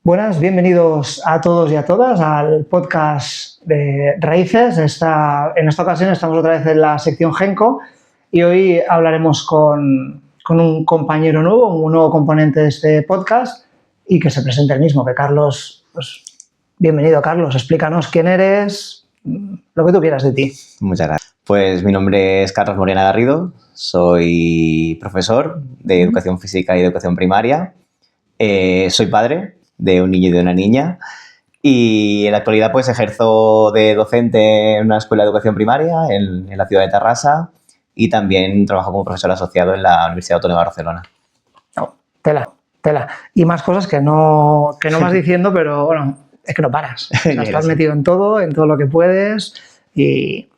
Buenas, bienvenidos a todos y a todas al podcast de Raíces. En esta ocasión estamos otra vez en la sección Genco y hoy hablaremos con un compañero nuevo, un nuevo componente de este podcast y que se presente el mismo, que Carlos. Pues, bienvenido, Carlos. Explícanos quién eres, lo que tú quieras de ti. Muchas gracias. Pues mi nombre es Carlos Morena Garrido, soy profesor de Educación Física y de Educación Primaria. Soy padre de un niño y de una niña y en la actualidad pues ejerzo de docente en una escuela de educación primaria en la ciudad de Tarrasa y también trabajo como profesor asociado en la Universidad Autónoma de Barcelona. No, tela. Y más cosas que no vas diciendo, pero bueno, es que no paras. O sea, estás metido en todo lo que puedes y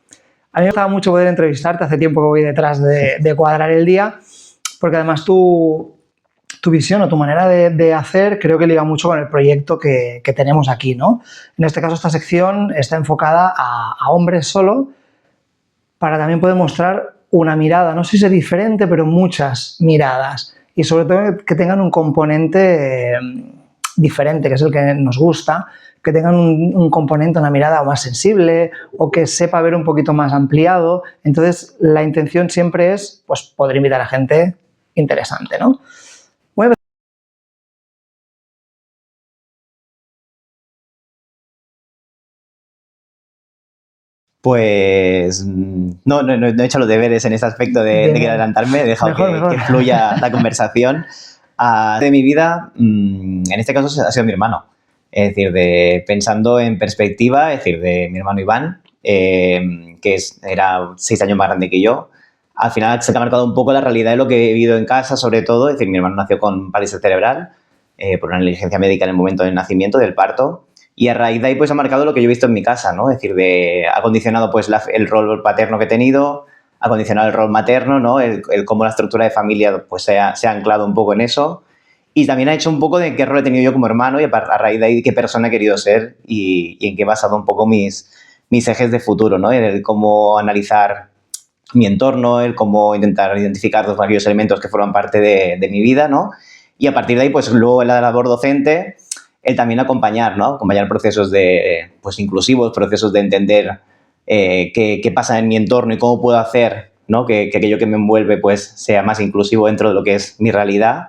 a mí me gustaba mucho poder entrevistarte. Hace tiempo que voy detrás de cuadrar el día, porque además tu visión o tu manera de hacer creo que liga mucho con el proyecto que tenemos aquí, ¿no? En este caso, esta sección está enfocada a hombres solo para también poder mostrar una mirada, no sé si es diferente, pero muchas miradas y sobre todo que tengan un componente diferente, que es el que nos gusta, que tengan un componente, una mirada más sensible o que sepa ver un poquito más ampliado. Entonces, la intención siempre es pues, poder invitar a gente interesante, ¿no? Bueno, Pues no he hecho los deberes en este aspecto de querer adelantarme, he dejado que fluya la conversación. De mi vida, en este caso ha sido mi hermano. Es decir, pensando en perspectiva, es decir, de mi hermano Iván, que era 6 años más grande que yo. Al final se ha marcado un poco la realidad de lo que he vivido en casa, sobre todo. Es decir, mi hermano nació con parálisis cerebral por una negligencia médica en el momento del nacimiento, del parto. Y a raíz de ahí pues ha marcado lo que yo he visto en mi casa, ¿no? Es decir, ha condicionado pues el rol paterno que he tenido, ha condicionado el rol materno, ¿no? El cómo la estructura de familia pues se ha anclado un poco en eso. Y también ha hecho un poco de qué rol he tenido yo como hermano y a raíz de ahí qué persona he querido ser y en qué he basado un poco mis ejes de futuro, ¿no? El cómo analizar mi entorno, el cómo intentar identificar los varios elementos que forman parte de mi vida, ¿no? Y a partir de ahí, pues luego en la labor docente, el también acompañar, ¿no? Acompañar procesos pues, inclusivos, procesos de entender qué pasa en mi entorno y cómo puedo hacer, ¿no? Que aquello que me envuelve pues, sea más inclusivo dentro de lo que es mi realidad.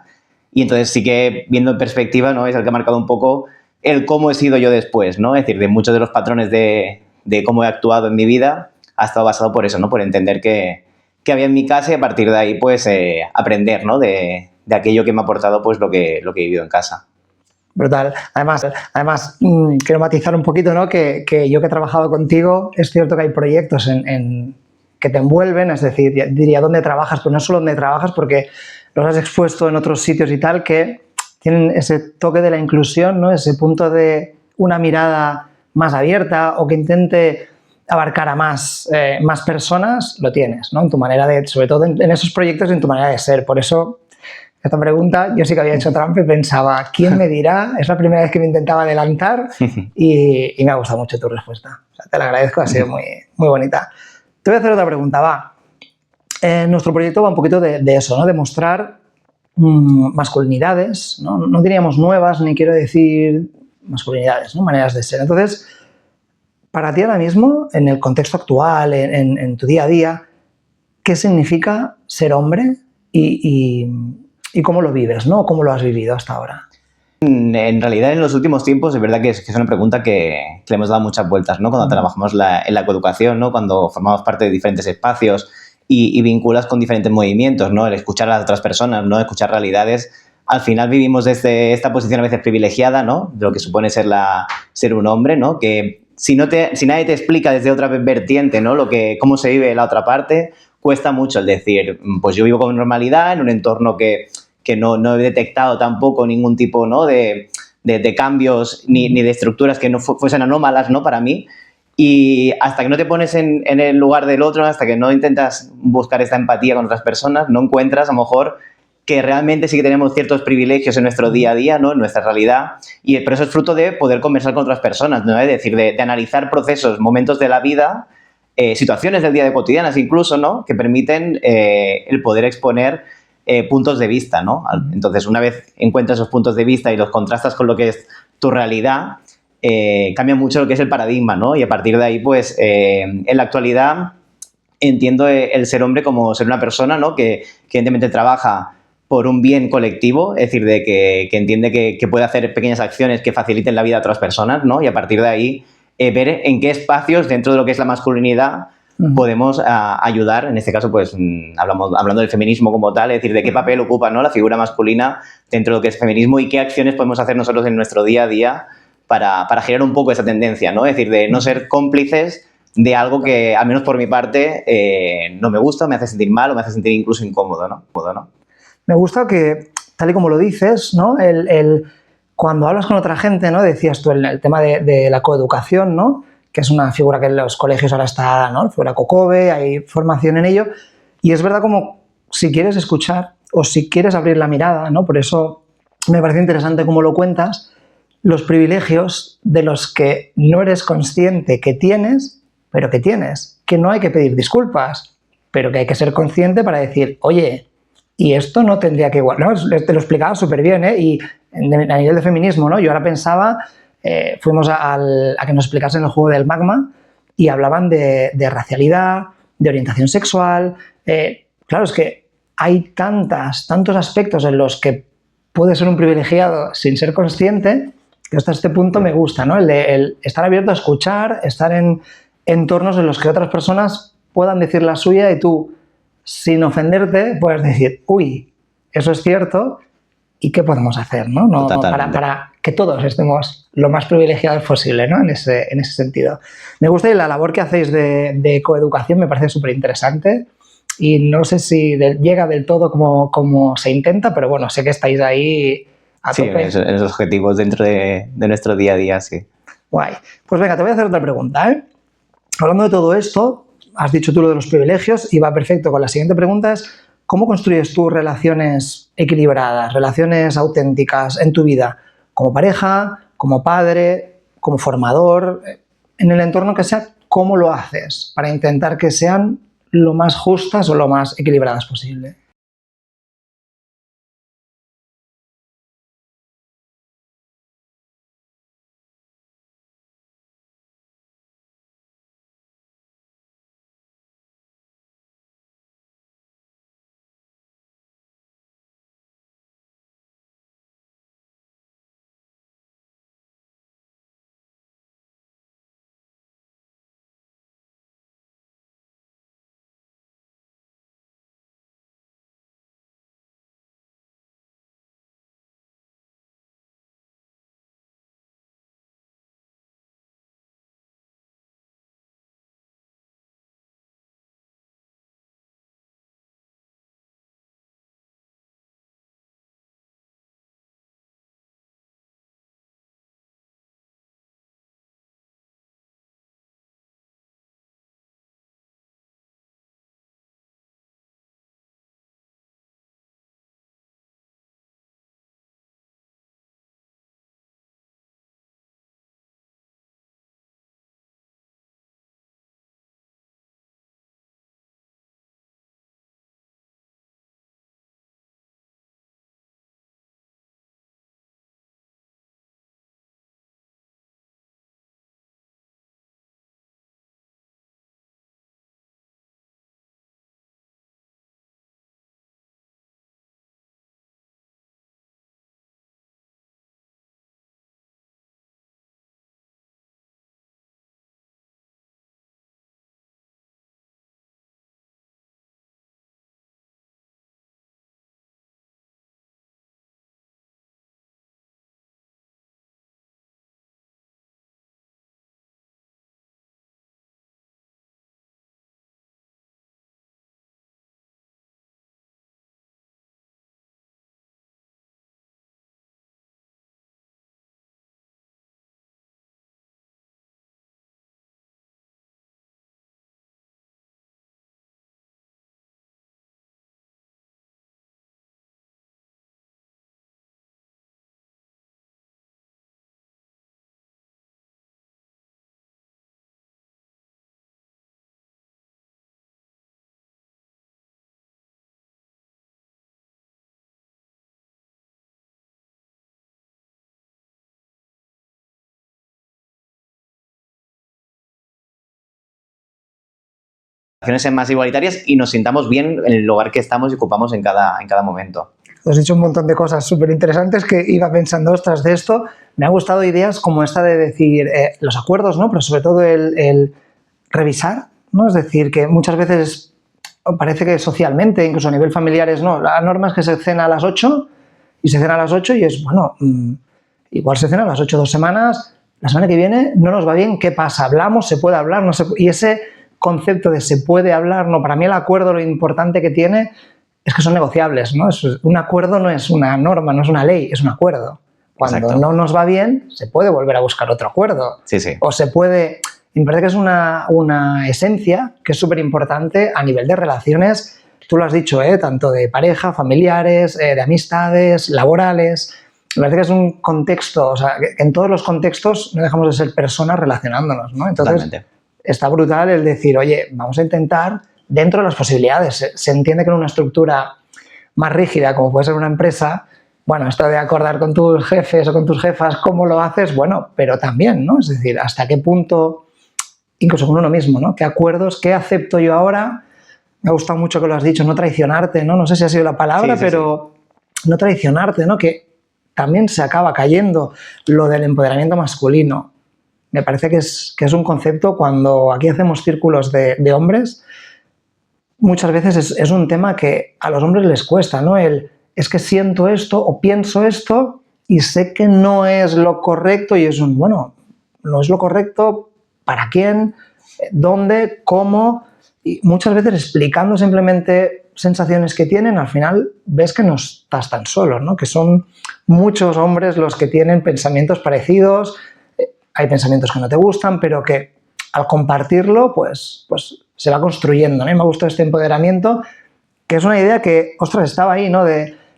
Y entonces sí que, viendo en perspectiva, ¿no? Es el que ha marcado un poco el cómo he sido yo después, ¿no? Es decir, de muchos de los patrones de cómo he actuado en mi vida ha estado basado por eso, ¿no? Por entender que había en mi casa y a partir de ahí, pues, aprender, ¿no? De aquello que me ha aportado, pues, lo que he vivido en casa. Brutal. Además quiero matizar un poquito, ¿no? Que yo que he trabajado contigo, es cierto que hay proyectos que te envuelven, es decir, diría dónde trabajas, pero no solo dónde trabajas, porque los has expuesto en otros sitios y tal, que tienen ese toque de la inclusión, ¿no? Ese punto de una mirada más abierta o que intente abarcar a más personas, lo tienes, ¿no? En tu manera sobre todo en esos proyectos, en tu manera de ser. Por eso, esta pregunta yo sí que había hecho trampa y pensaba, ¿quién me dirá? Es la primera vez que me intentaba adelantar y me ha gustado mucho tu respuesta. O sea, te la agradezco, ha sido muy, muy bonita. Te voy a hacer otra pregunta, va. Nuestro proyecto va un poquito de eso, ¿no? De mostrar masculinidades, ¿no? No diríamos nuevas, ni quiero decir masculinidades, ¿no? Maneras de ser. Entonces, para ti ahora mismo, en el contexto actual, en tu día a día, ¿qué significa ser hombre y cómo lo vives, ¿no? ¿Cómo lo has vivido hasta ahora? En realidad, en los últimos tiempos, es verdad que es una pregunta que le hemos dado muchas vueltas, ¿no? Cuando trabajamos en la coeducación, ¿no? Cuando formamos parte de diferentes espacios y vinculas con diferentes movimientos, ¿no? El escuchar a las otras personas, ¿no? Escuchar realidades. Al final vivimos desde esta posición a veces privilegiada, ¿no? De lo que supone ser un hombre, ¿no? Que si nadie te explica desde otra vertiente, ¿no? Cómo se vive la otra parte, cuesta mucho el decir, pues yo vivo con normalidad en un entorno que no he detectado tampoco ningún tipo, ¿no? de cambios ni de estructuras que no fuesen anómalas, ¿no? Para mí. Y hasta que no te pones en el lugar del otro, hasta que no intentas buscar esta empatía con otras personas, no encuentras a lo mejor que realmente sí que tenemos ciertos privilegios en nuestro día a día, ¿no? En nuestra realidad. Pero eso es fruto de poder conversar con otras personas, ¿no? Es decir, de analizar procesos, momentos de la vida, situaciones del día de cotidianas incluso, ¿no? Que permiten el poder exponer puntos de vista, ¿no? Entonces, una vez encuentras esos puntos de vista y los contrastas con lo que es tu realidad, cambia mucho lo que es el paradigma, ¿no? Y a partir de ahí, pues, en la actualidad entiendo el ser hombre como ser una persona, ¿no? Que evidentemente trabaja por un bien colectivo, es decir, de que entiende que puede hacer pequeñas acciones que faciliten la vida a otras personas, ¿no? Y a partir de ahí ver en qué espacios dentro de lo que es la masculinidad podemos ayudar, en este caso, pues, hablando del feminismo como tal, es decir, de qué papel ocupa, ¿no?, la figura masculina dentro de lo que es feminismo y qué acciones podemos hacer nosotros en nuestro día a día para generar un poco esa tendencia, ¿no? Es decir, de no ser cómplices de algo que, al menos por mi parte, no me gusta, me hace sentir mal o me hace sentir incluso incómodo, ¿no? Me gusta que, tal y como lo dices, ¿no? Cuando hablas con otra gente, ¿no? Decías tú el tema de la coeducación, ¿no? Que es una figura que en los colegios ahora está, ¿no? Figura COCOBE, hay formación en ello. Y es verdad como si quieres escuchar o si quieres abrir la mirada, ¿no? Por eso me parece interesante cómo lo cuentas, los privilegios de los que no eres consciente que tienes, pero que tienes. Que no hay que pedir disculpas, pero que hay que ser consciente para decir, oye, y esto no tendría que igual, ¿no? Te lo explicaba súper bien, ¿eh? Y a nivel de feminismo, ¿no? Yo ahora pensaba, fuimos a que nos explicasen el juego del magma y hablaban de racialidad, de orientación sexual. Claro, es que hay tantos aspectos en los que puedes ser un privilegiado sin ser consciente, que hasta este punto me gusta, ¿no? El estar abierto a escuchar, estar en entornos en los que otras personas puedan decir la suya y tú, sin ofenderte, puedes decir, uy, eso es cierto, ¿y qué podemos hacer, ¿no? Para que todos estemos lo más privilegiados posible, ¿no? En ese sentido. Me gusta y la labor que hacéis de coeducación me parece súper interesante y no sé si llega del todo como se intenta, pero bueno, sé que estáis ahí a tope. Sí, en esos objetivos dentro de nuestro día a día, sí. Guay. Pues venga, te voy a hacer otra pregunta, ¿eh? Hablando de todo esto, has dicho tú lo de los privilegios y va perfecto con la siguiente pregunta es ¿cómo construyes tú relaciones equilibradas, relaciones auténticas en tu vida? Como pareja, como padre, como formador, en el entorno que sea, ¿cómo lo haces para intentar que sean lo más justas o lo más equilibradas posible? sean más igualitarias y nos sintamos bien en el lugar que estamos y ocupamos en cada momento. Has dicho un montón de cosas súper interesantes que iba pensando, ostras, de esto me han gustado ideas como esta de decir los acuerdos, ¿no? Pero sobre todo el revisar, ¿no? Es decir, que muchas veces parece que socialmente, incluso a nivel familiar, no. La norma es que se cena a las 8 y se cena a las 8 y es, bueno, igual se cena a las 8 2 semanas, la semana que viene no nos va bien, ¿qué pasa? ¿Hablamos? ¿Se puede hablar? No se, y ese concepto de se puede hablar, no, para mí el acuerdo lo importante que tiene es que son negociables, ¿no? Un acuerdo no es una norma, no es una ley, es un acuerdo. Cuando Exacto. no nos va bien, se puede volver a buscar otro acuerdo. Sí, sí. O se puede... Me parece que es una esencia que es súper importante a nivel de relaciones, tú lo has dicho, tanto de pareja, familiares, de amistades, laborales. Me parece que es un contexto, o sea, que en todos los contextos no dejamos de ser personas relacionándonos, ¿no? Entonces, totalmente. Está brutal el decir, oye, vamos a intentar, dentro de las posibilidades, se entiende que en una estructura más rígida, como puede ser una empresa, bueno, esto de acordar con tus jefes o con tus jefas cómo lo haces, bueno, pero también, ¿no? Es decir, hasta qué punto, incluso con uno mismo, ¿no? ¿Qué acuerdos, qué acepto yo ahora? Me ha gustado mucho que lo has dicho, no traicionarte, ¿no? No sé si ha sido la palabra, sí, pero sí. No traicionarte, ¿no? Que también se acaba cayendo lo del empoderamiento masculino. Me parece que es un concepto, cuando aquí hacemos círculos de hombres, muchas veces es un tema que a los hombres les cuesta, ¿no? Es que siento esto o pienso esto y sé que no es lo correcto y es bueno, no es lo correcto, ¿para quién? ¿Dónde? ¿Cómo? Y muchas veces explicando simplemente sensaciones que tienen, al final ves que no estás tan solo, ¿no? Que son muchos hombres los que tienen pensamientos parecidos, hay pensamientos que no te gustan, pero que al compartirlo, pues se va construyendo, ¿no? Y me ha gustado este empoderamiento, que es una idea que, ostras, estaba ahí, ¿no?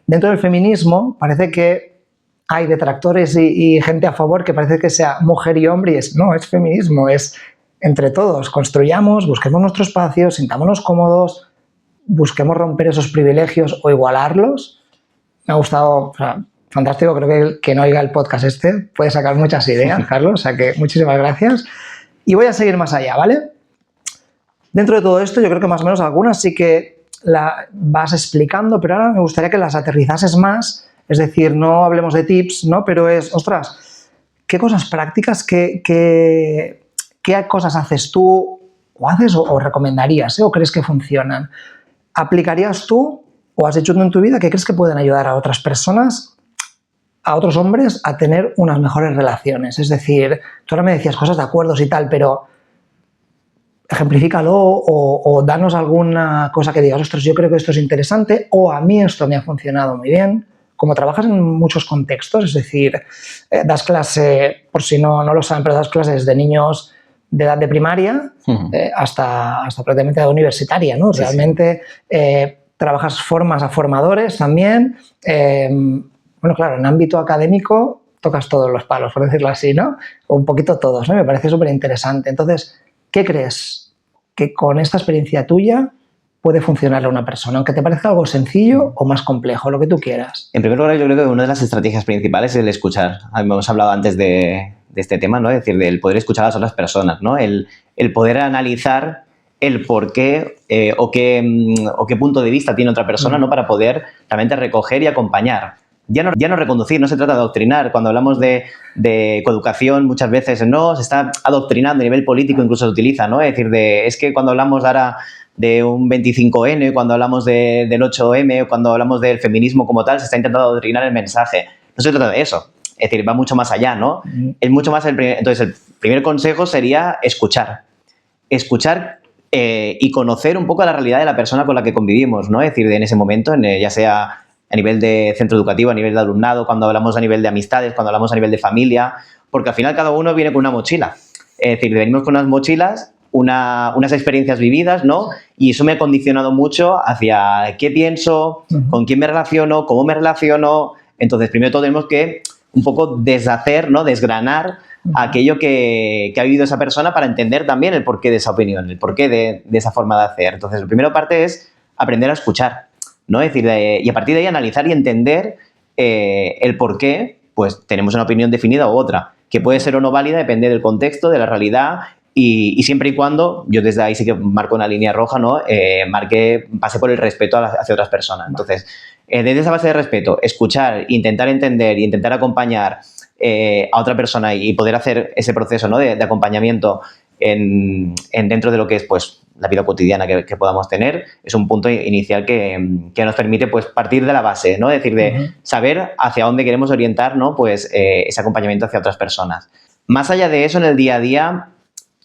Dentro del feminismo parece que hay detractores y gente a favor que parece que sea mujer y hombre, y no, es feminismo, es entre todos, construyamos, busquemos nuestro espacio, sintámonos cómodos, busquemos romper esos privilegios o igualarlos. Me ha gustado, o sea, fantástico, creo que quien oiga el podcast puede sacar muchas ideas, Carlos, o sea que muchísimas gracias. Y voy a seguir más allá, ¿vale? Dentro de todo esto, yo creo que más o menos algunas sí que la vas explicando, pero ahora me gustaría que las aterrizases más, es decir, no hablemos de tips, ¿no? Pero ostras, ¿qué cosas prácticas, qué cosas haces tú o haces o recomendarías, o crees que funcionan? ¿Aplicarías tú o has hecho tú en tu vida que crees que pueden ayudar a otras personas, a otros hombres, a tener unas mejores relaciones? Es decir, tú ahora me decías cosas de acuerdos y tal, pero ejemplifícalo o danos alguna cosa que digas, ostras, yo creo que esto es interesante o a mí esto me ha funcionado muy bien. Como trabajas en muchos contextos, es decir, das clase, por si no lo saben, pero das clases de niños de edad de primaria hasta prácticamente edad universitaria, ¿no? Sí, realmente sí. Trabajas formas a formadores también. Bueno, claro, en ámbito académico tocas todos los palos, por decirlo así, ¿no? O un poquito todos, ¿no? Me parece súper interesante. Entonces, ¿qué crees que con esta experiencia tuya puede funcionarle a una persona? Aunque te parezca algo sencillo o más complejo, lo que tú quieras. En primer lugar, yo creo que una de las estrategias principales es el escuchar. Hemos hablado antes de este tema, ¿no? Es decir, del poder escuchar a las otras personas, ¿no? El poder analizar el por qué o qué punto de vista tiene otra persona, ¿no? Para poder realmente recoger y acompañar. Ya no reconducir, no se trata de adoctrinar. Cuando hablamos de coeducación, muchas veces no, se está adoctrinando a nivel político, incluso se utiliza, ¿no? Es decir, es que cuando hablamos ahora de un 25N, cuando hablamos del 8M, cuando hablamos del feminismo como tal, se está intentando adoctrinar el mensaje. No se trata de eso. Es decir, va mucho más allá, ¿no? Es mucho más entonces, el primer consejo sería escuchar. Escuchar y conocer un poco la realidad de la persona con la que convivimos, ¿no? Es decir, en ese momento, ya sea a nivel de centro educativo, a nivel de alumnado, cuando hablamos a nivel de amistades, cuando hablamos a nivel de familia, porque al final cada uno viene con una mochila. Es decir, venimos con unas mochilas, unas experiencias vividas, ¿no? Y eso me ha condicionado mucho hacia qué pienso, con quién me relaciono, cómo me relaciono. Entonces, primero todo tenemos que un poco deshacer, ¿no? Desgranar aquello que ha vivido esa persona para entender también el porqué de esa opinión, el porqué de esa forma de hacer. Entonces, la primera parte es aprender a escuchar, ¿no? Es decir, y a partir de ahí analizar y entender el por qué, pues tenemos una opinión definida u otra, que puede ser o no válida, depende del contexto, de la realidad Y siempre y cuando, yo desde ahí sí que marco una línea roja, ¿no? Pase por el respeto hacia otras personas. Entonces, desde esa base de respeto, escuchar, intentar entender y intentar acompañar a otra persona y poder hacer ese proceso, ¿no? de acompañamiento dentro de lo que es, pues, la vida cotidiana que podamos tener, es un punto inicial que nos permite, pues, partir de la base, ¿no? Es decir, de saber hacia dónde queremos orientar, ¿no? Pues, ese acompañamiento hacia otras personas. Más allá de eso, en el día a día,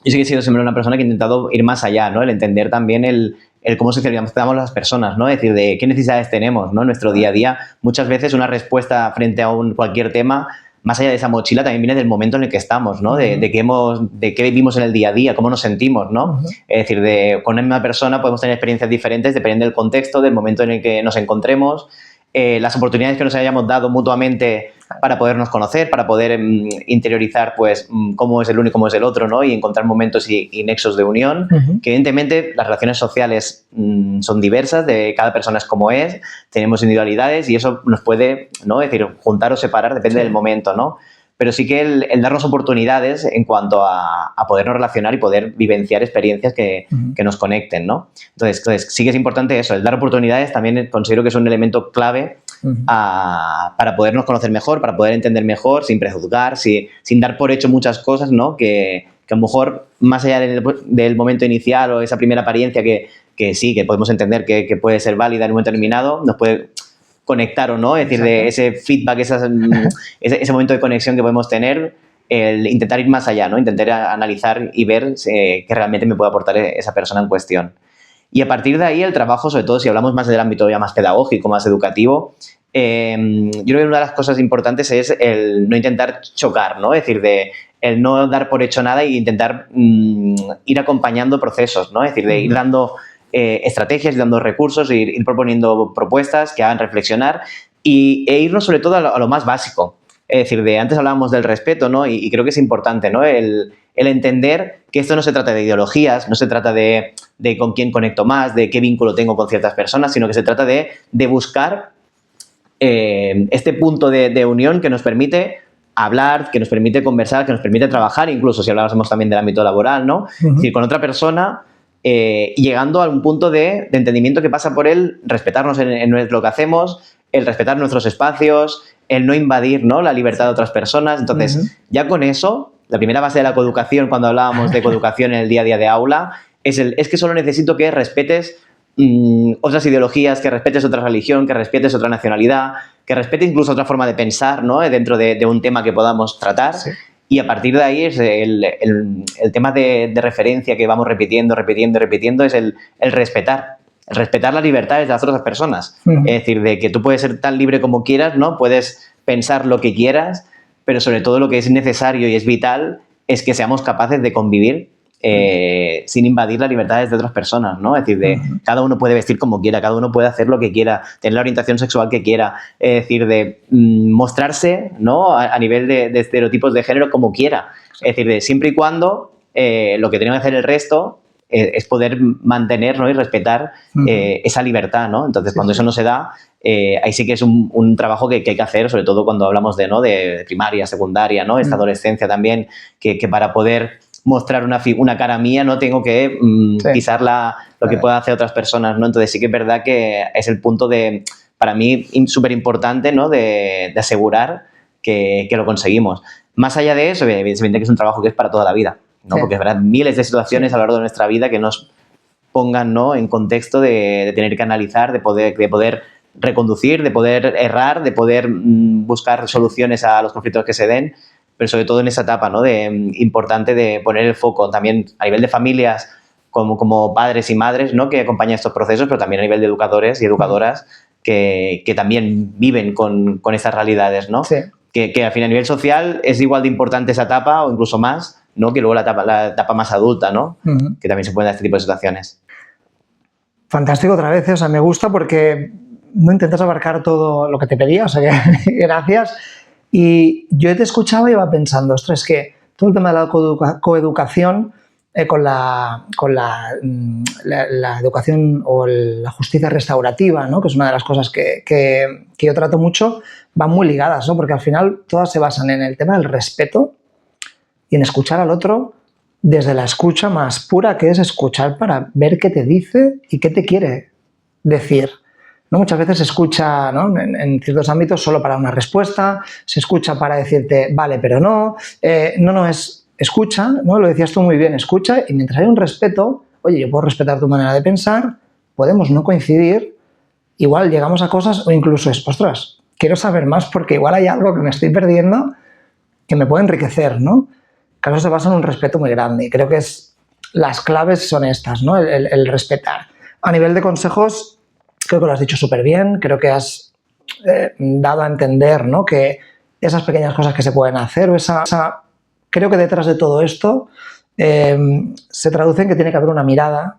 yo sí que he sido siempre una persona que ha intentado ir más allá, ¿no? El entender también el cómo socializamos las personas, ¿no? Es decir, de qué necesidades tenemos, ¿no? En nuestro día a día. Muchas veces una respuesta frente a cualquier tema, más allá de esa mochila, también viene del momento en el que estamos, ¿no? De qué vivimos en el día a día, cómo nos sentimos, ¿no? Es decir, con una misma persona podemos tener experiencias diferentes dependiendo del contexto, del momento en el que nos encontremos, las oportunidades que nos hayamos dado mutuamente para podernos conocer, para poder interiorizar, pues, cómo es el uno y cómo es el otro, ¿no? Y encontrar momentos y nexos de unión. Que evidentemente las relaciones sociales son diversas, de cada persona es como es, tenemos individualidades y eso nos puede, ¿no? Es decir, juntar o separar, depende del momento, ¿no? Pero sí que el darnos oportunidades en cuanto a podernos relacionar y poder vivenciar experiencias que nos conecten, ¿no? Entonces, sí que es importante eso, el dar oportunidades también considero que es un elemento clave para podernos conocer mejor, para poder entender mejor, sin prejuzgar, sin dar por hecho muchas cosas, ¿no? Que a lo mejor, más allá del momento inicial o esa primera apariencia que sí, que podemos entender que puede ser válida en un momento determinado, nos puede conectar o no, es decir, de ese feedback, ese momento de conexión que podemos tener, el intentar ir más allá, ¿no? Intentar analizar y ver qué realmente me puede aportar esa persona en cuestión. Y a partir de ahí el trabajo, sobre todo si hablamos más del ámbito ya más pedagógico, más educativo, yo creo que una de las cosas importantes es el no intentar chocar, ¿no? Es decir, el no dar por hecho nada e intentar ir acompañando procesos, ¿no? Es decir, de ir dando estrategias, dando recursos, ir proponiendo propuestas que hagan reflexionar e irnos sobre todo a lo más básico. Es decir, antes hablábamos del respeto, ¿no? Y creo que es importante, ¿no? El entender que esto no se trata de ideologías, no se trata de con quién conecto más, de qué vínculo tengo con ciertas personas, sino que se trata de buscar este punto de unión que nos permite hablar, que nos permite conversar, que nos permite trabajar, incluso si hablásemos también del ámbito laboral, ¿no? Es decir, con otra persona, llegando a un punto de entendimiento que pasa por el respetarnos en lo que hacemos, el respetar nuestros espacios, el no invadir, ¿no? La libertad de otras personas. Entonces, ya con eso, la primera base de la coeducación, cuando hablábamos de coeducación en el día a día de aula, es que solo necesito que respetes otras ideologías, que respetes otra religión, que respetes otra nacionalidad, que respetes incluso otra forma de pensar, ¿no? Dentro de un tema que podamos tratar. Sí. Y a partir de ahí es el tema de referencia que vamos repitiendo, es el respetar. Respetar las libertades de las otras personas. Es decir, de que tú puedes ser tan libre como quieras, ¿no? Puedes pensar lo que quieras, pero sobre todo lo que es necesario y es vital es que seamos capaces de convivir sin invadir las libertades de otras personas, ¿no? Es decir, cada uno puede vestir como quiera, cada uno puede hacer lo que quiera, tener la orientación sexual que quiera, es decir, de mostrarse, ¿no? A nivel de estereotipos de género como quiera. Es decir, siempre y cuando lo que tenemos que hacer el resto es poder mantener, ¿no? Y respetar esa libertad, ¿no? Entonces, cuando eso no se da, ahí sí que es un trabajo que hay que hacer, sobre todo cuando hablamos de primaria, secundaria, ¿no? Esta adolescencia también, que para poder mostrar una cara mía no tengo que pisar lo que puedan hacer otras personas, ¿no? Entonces, sí que es verdad que es el punto para mí, súper importante, ¿no? De asegurar que lo conseguimos. Más allá de eso, evidentemente que es un trabajo que es para toda la vida, ¿no? Porque habrá miles de situaciones a lo largo de nuestra vida que nos pongan, ¿no? En contexto de tener que analizar, de poder reconducir, de poder errar, de poder buscar soluciones a los conflictos que se den, pero sobre todo en esa etapa, ¿no? Importante de poner el foco también a nivel de familias como padres y madres, ¿no? Que acompañan estos procesos, pero también a nivel de educadores y educadoras que también viven con estas realidades, ¿no? Sí. Que al final a nivel social es igual de importante esa etapa o incluso más, ¿no? Que luego la etapa más adulta, ¿no? Que también se pueden dar este tipo de situaciones. Fantástico otra vez, o sea, me gusta porque no intentas abarcar todo lo que te pedía, o sea que gracias. Y yo te escuchaba y iba pensando, ostras, es que todo el tema de la coeducación con la educación o la justicia restaurativa, ¿no? Que es una de las cosas que yo trato mucho, van muy ligadas, ¿no? Porque al final todas se basan en el tema del respeto y en escuchar al otro desde la escucha más pura, que es escuchar para ver qué te dice y qué te quiere decir. ¿No? Muchas veces se escucha, ¿no? en ciertos ámbitos solo para una respuesta, se escucha para decirte vale, pero no. No, es escucha, ¿no? Lo decías tú muy bien, escucha, y mientras hay un respeto, oye, yo puedo respetar tu manera de pensar, podemos no coincidir, igual llegamos a cosas o incluso es, ostras, quiero saber más porque igual hay algo que me estoy perdiendo que me puede enriquecer, ¿no? Que eso se basa en un respeto muy grande y creo que las claves son estas, ¿no? El respetar. A nivel de consejos, creo que lo has dicho súper bien, creo que has dado a entender, ¿no? Que esas pequeñas cosas que se pueden hacer, creo que detrás de todo esto se traduce en que tiene que haber una mirada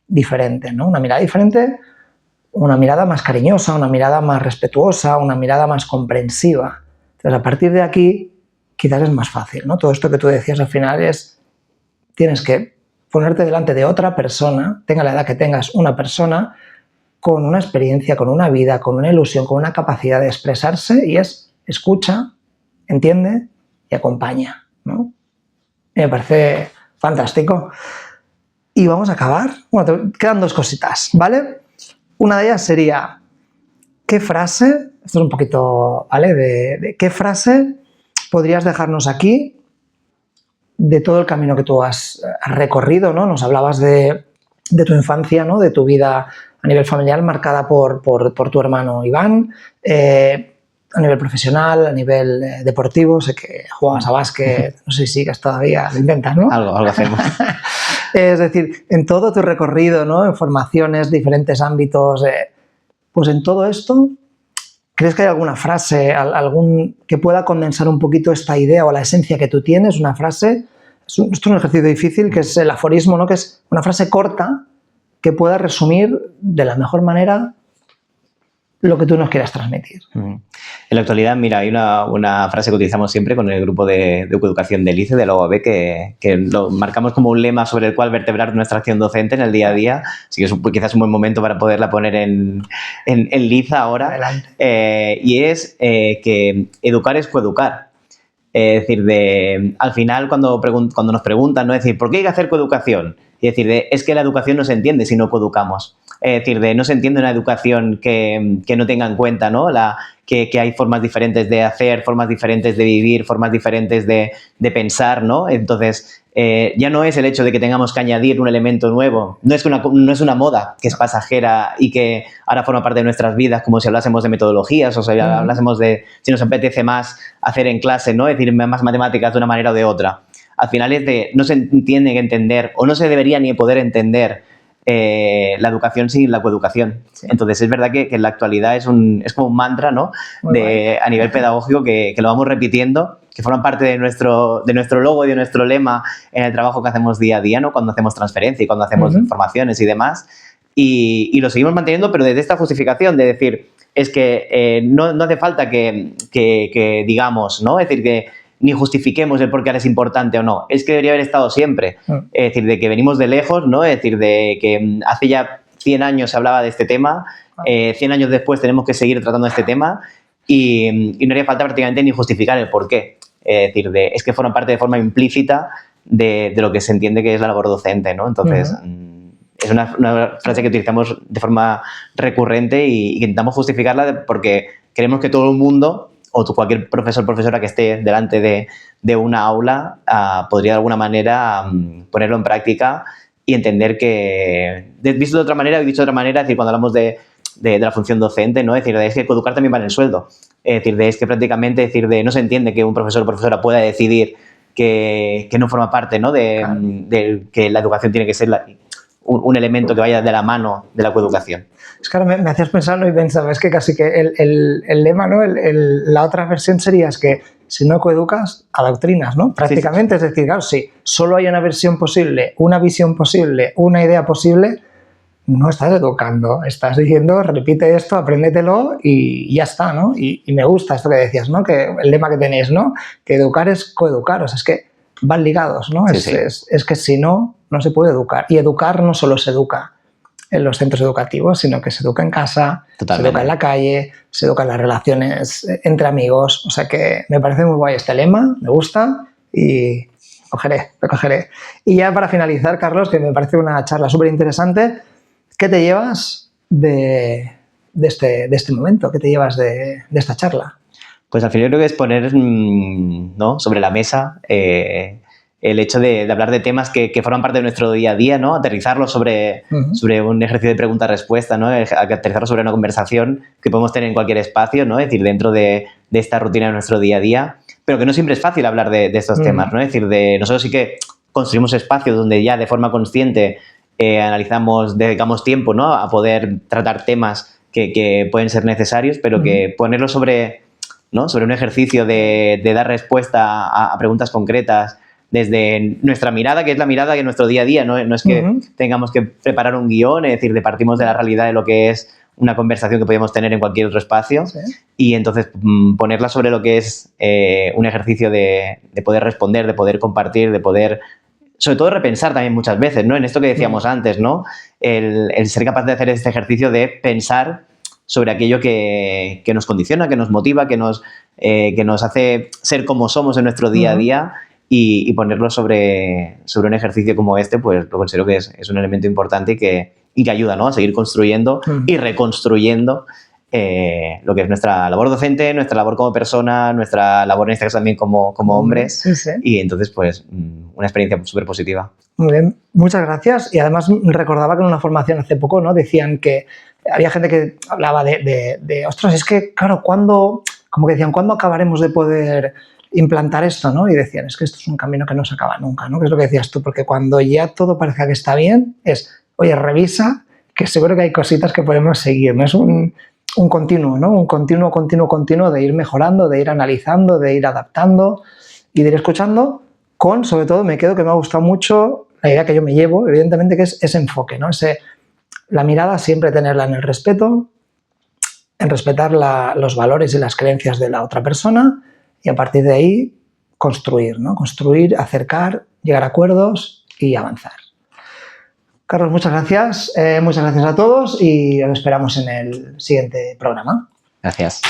diferente, ¿no? Una mirada diferente, una mirada más cariñosa, una mirada más respetuosa, una mirada más comprensiva. Entonces, a partir de aquí, quizás es más fácil, ¿no? Todo esto que tú decías al final tienes que ponerte delante de otra persona, tenga la edad que tengas, una persona con una experiencia, con una vida, con una ilusión, con una capacidad de expresarse y escucha, entiende y acompaña, ¿no? Me parece fantástico. Y vamos a acabar. Bueno, quedan dos cositas, ¿vale? Una de ellas sería, ¿qué frase, esto es un poquito, ¿vale? De qué frase podrías dejarnos aquí de todo el camino que tú has recorrido, ¿no? Nos hablabas de tu infancia, ¿no? De tu vida a nivel familiar marcada por tu hermano Iván, a nivel profesional, a nivel deportivo, sé que jugabas a básquet, no sé si sigues todavía, lo intentas, ¿no? Algo hacemos. Es decir, en todo tu recorrido, ¿no? En formaciones, diferentes ámbitos, pues en todo esto, ¿crees que hay alguna frase, que pueda condensar un poquito esta idea o la esencia que tú tienes? Una frase, esto es un ejercicio difícil, que es el aforismo, ¿no? Que es una frase corta que pueda resumir de la mejor manera lo que tú nos quieras transmitir. En la actualidad, mira, hay una frase que utilizamos siempre con el grupo de coeducación del ICE, de la UAB, que lo marcamos como un lema sobre el cual vertebrar nuestra acción docente en el día a día. Así que es quizás un buen momento para poderla poner en liza ahora. Adelante. Y es que educar es coeducar. Es decir, al final, cuando nos preguntan, ¿no? Es decir, ¿por qué hay que hacer coeducación? Y decir, es que la educación no se entiende si no coeducamos. Es decir, no se entiende una educación que no tenga en cuenta, ¿no? Que hay formas diferentes de hacer, formas diferentes de vivir, formas diferentes de pensar, ¿no? Entonces, ya no es el hecho de que tengamos que añadir un elemento nuevo. No es una moda que es pasajera y que ahora forma parte de nuestras vidas, como si hablásemos de metodologías o si hablásemos de si nos apetece más hacer en clase, ¿no? Es decir, más matemáticas de una manera o de otra. Al final no se tiene que entender o no se debería ni poder entender la educación sin la coeducación. Sí. Entonces, es verdad que en la actualidad es como un mantra, ¿no? A nivel pedagógico que lo vamos repitiendo, que forman parte de nuestro logo y de nuestro lema en el trabajo que hacemos día a día, ¿no? Cuando hacemos transferencia y cuando hacemos formaciones y demás. Y lo seguimos manteniendo, pero desde esta justificación de decir, es que no hace falta que digamos, ¿no? Es decir, que ni justifiquemos el por qué ahora es importante o no. Es que debería haber estado siempre. Es decir, de que venimos de lejos, ¿no? Es decir, de que hace ya 100 años se hablaba de este tema, 100 años después tenemos que seguir tratando este tema y no haría falta prácticamente ni justificar el por qué. Es decir, es que forman parte de forma implícita de lo que se entiende que es la labor docente, ¿no? Entonces, es una frase que utilizamos de forma recurrente y que intentamos justificarla porque creemos que todo el mundo o cualquier profesor o profesora que esté delante de una aula podría de alguna manera ponerlo en práctica y entender que, visto de otra manera y dicho de otra manera, es decir, cuando hablamos de la función docente, ¿no? Es decir, es que coeducar también va en el sueldo. Es decir, es que prácticamente no se entiende que un profesor o profesora pueda decidir que no forma parte, ¿no? De que la educación tiene que ser un elemento que vaya de la mano de la coeducación. Es que ahora me hacías pensar, ¿no? Y pensaba, es que casi que el lema, ¿no? La otra versión sería es que si no coeducas, adoctrinas, ¿no? Prácticamente, sí. Es decir, claro, si solo hay una versión posible, una visión posible, una idea posible, no estás educando, estás diciendo, repite esto, apréndetelo y ya está, ¿no? Y me gusta esto que decías, ¿no? Que el lema que tenéis, ¿no? Que educar es coeducar, o sea, es que van ligados, ¿no? Sí, es que si no, no se puede educar. Y educar no solo se educa en los centros educativos, sino que se educa en casa, Totalmente. Se educa en la calle, se educa en las relaciones entre amigos. O sea que me parece muy guay este lema, me gusta y lo cogeré. Y ya para finalizar, Carlos, que me parece una charla súper interesante, ¿qué te llevas de este momento? ¿Qué te llevas de esta charla? Pues al final creo que es poner, ¿no?, sobre la mesa el hecho de hablar de temas que forman parte de nuestro día a día, ¿no? Aterrizarlo sobre un ejercicio de pregunta-respuesta, ¿no? Aterrizarlo sobre una conversación que podemos tener en cualquier espacio, ¿no? Es decir, dentro de esta rutina de nuestro día a día, pero que no siempre es fácil hablar de estos temas, ¿no? Es decir, nosotros sí que construimos espacios donde ya de forma consciente analizamos, dedicamos tiempo, ¿no?, a poder tratar temas que pueden ser necesarios, pero que ponerlo sobre, ¿no?, sobre un ejercicio de dar respuesta a preguntas concretas desde nuestra mirada, que es la mirada de nuestro día a día, no es que tengamos que preparar un guión, es decir, partimos de la realidad de lo que es una conversación que podemos tener en cualquier otro espacio, y entonces ponerla sobre lo que es un ejercicio de poder responder, de poder compartir, de poder, sobre todo, repensar también muchas veces, ¿no? En esto que decíamos antes, ¿no? El ser capaz de hacer este ejercicio de pensar sobre aquello que nos condiciona, que nos motiva, que nos hace ser como somos en nuestro día a día, y ponerlo sobre un ejercicio como este, pues lo considero que es un elemento importante y que ayuda, ¿no?, a seguir construyendo y reconstruyendo lo que es nuestra labor docente, nuestra labor como persona, nuestra labor en este caso también como hombres. Y entonces, pues, una experiencia súper positiva. Muy bien, muchas gracias. Y además recordaba que en una formación hace poco, ¿no?, decían que había gente que hablaba de ostras, es que, claro, ¿cuándo acabaremos de poder implantar esto, ¿no? Y decían, es que esto es un camino que no se acaba nunca, ¿no? Que es lo que decías tú, porque cuando ya todo parezca que está bien, oye, revisa, que seguro que hay cositas que podemos seguir, ¿no? Es un continuo, ¿no? Un continuo de ir mejorando, de ir analizando, de ir adaptando y de ir escuchando sobre todo, me ha gustado mucho la idea que yo me llevo, evidentemente, que es ese enfoque, ¿no? La mirada siempre tenerla en el respeto, en respetar los valores y las creencias de la otra persona, y a partir de ahí construir, ¿no? Construir, acercar, llegar a acuerdos y avanzar. Carlos, muchas gracias a todos y os esperamos en el siguiente programa. Gracias.